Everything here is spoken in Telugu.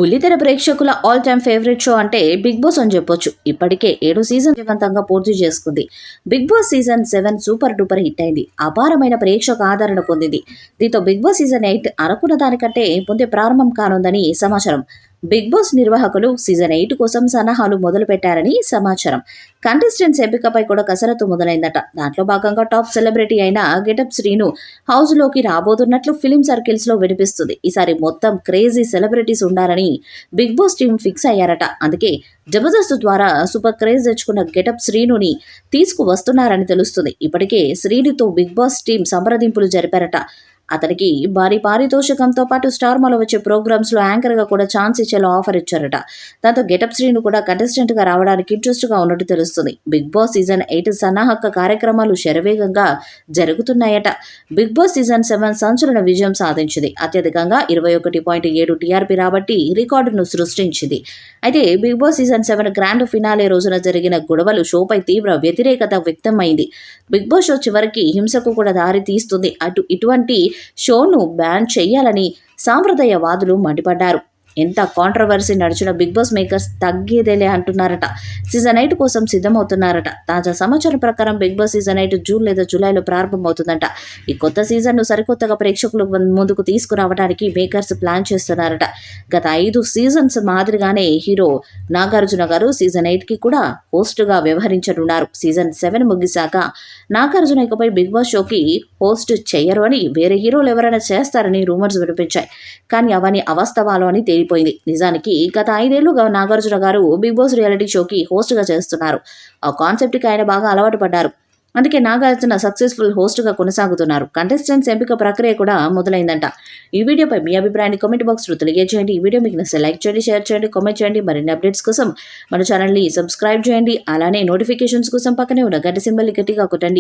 బుల్లితెర ప్రేక్షకుల ఆల్ టైమ్ ఫేవరెట్ షో అంటే బిగ్ బాస్ అని చెప్పొచ్చు. ఇప్పటికే 7 సీజన్ విజయవంతంగా పూర్తి చేసుకుంది. Bigg Boss season 7 super duper hit అయింది. అపారమైన ప్రేక్షక ఆదరణ పొందింది. దీంతో బిగ్ బాస్ సీజన్ 8 అనుకున్న దానికంటే ముందే ప్రారంభం కానుందని సమాచారం. బిగ్ బాస్ నిర్వాహకులు సీజన్ 8 కోసం సన్నాహాలు మొదలు పెట్టారని సమాచారం. కంటెస్టెంట్స్ ఎంపికపై కూడా కసరత్తు మొదలైందట. దాంట్లో భాగంగా టాప్ సెలబ్రిటీ అయిన గెటప్ శ్రీను హౌస్ లోకి రాబోతున్నట్లు ఫిలిం సర్కిల్స్ లో వినిపిస్తుంది. ఈసారి మొత్తం క్రేజీ సెలబ్రిటీస్ ఉండాలని బిగ్ బాస్ టీం ఫిక్స్ అయ్యారట. అందుకే జబర్దస్త్ ద్వారా సూపర్ క్రేజ్ తెచ్చుకున్న గెటప్ శ్రీనుని తీసుకువస్తున్నారని తెలుస్తుంది. ఇప్పటికే శ్రీనుతో బిగ్ బాస్ టీం సంప్రదింపులు జరిపారట. అతనికి భారీ పారితోషికంతో పాటు స్టార్ మాలో వచ్చే ప్రోగ్రామ్స్ లో యాంకర్ గా కూడా ఛాన్స్ ఇచ్చేలా ఆఫర్ ఇచ్చారట. దాంతో గెటప్ శ్రీను కూడా కంటెస్టెంట్ గా రావడానికి ఇంట్రెస్ట్ గా ఉన్నట్టు తెలుస్తుంది. బిగ్ బాస్ సీజన్ 8 సన్నాహక కార్యక్రమాలు శరవేగంగా జరుగుతున్నాయట. బిగ్ బాస్ సీజన్ 7 సంచలన విజయం సాధించింది. అత్యధికంగా 21.7 టీఆర్పీ రాబట్టి రికార్డును సృష్టించింది. అయితే Bigg Boss season 7 grand finale రోజున జరిగిన గొడవలు షోపై తీవ్ర వ్యతిరేకత వ్యక్తమైంది. బిగ్ బాస్ షో చివరికి హింసకు కూడా దారి తీస్తుంది. ఇటువంటి షోను బ్యాన్ చేయాలని సాంప్రదాయవాదులు మండిపడ్డారు. ఎంత కాంట్రవర్సీ నడిచిన బిగ్ బాస్ మేకర్స్ తగ్గేదేలే అంటున్నారట. సీజన్ 8 కోసం సిద్ధమవుతున్నారట. తాజా సమాచారం ప్రకారం బిగ్ బాస్ సీజన్ 8 జూన్ లేదా జూలైలో ప్రారంభమవుతుందంట. ఈ కొత్త సీజన్ను సరికొత్తగా ప్రేక్షకుల ముందుకు తీసుకురావడానికి మేకర్స్ ప్లాన్ చేస్తున్నారట. గత 5 సీజన్స్ మాదిరిగానే హీరో నాగార్జున గారు సీజన్ 8కి కూడా హోస్ట్గా వ్యవహరించనున్నారు. సీజన్ 7 ముగిశాక నాగార్జున ఇకపై బిగ్ బాస్ షోకి హోస్ట్ చేయరు అని, వేరే హీరోలు ఎవరైనా చేస్తారని రూమర్స్ వినిపించాయి. కానీ అవన్నీ అవాస్తవాలు అని తేలిపోయింది. నిజానికి గత 5 ఏళ్లుగా నాగార్జున గారు బిగ్ బాస్ రియాలిటీ షోకి హోస్ట్గా చేస్తున్నారు. ఆ కాన్సెప్ట్కి ఆయన బాగా అలవాటు పడ్డారు. అందుకే నాగార్జున సక్సెస్ఫుల్ హోస్ట్గా కొనసాగుతున్నారు. కంటెస్టెంట్స్ ఎంపిక ప్రక్రియ కూడా మొదలైందంట. ఈ వీడియోపై మీ అభిప్రాయాన్ని కామెంట్ బాక్స్లో తెలియజేయండి. ఈ వీడియో మీకు నచ్చితే లైక్ చేయండి, షేర్ చేయండి, కామెంట్ చేయండి. మరిన్ని అప్డేట్స్ కోసం మన ఛానల్ని సబ్స్క్రైబ్ చేయండి. అలానే నోటిఫికేషన్స్ కోసం పక్కనే ఉన్న గంట సింబల్ని గట్టిగా కొట్టండి.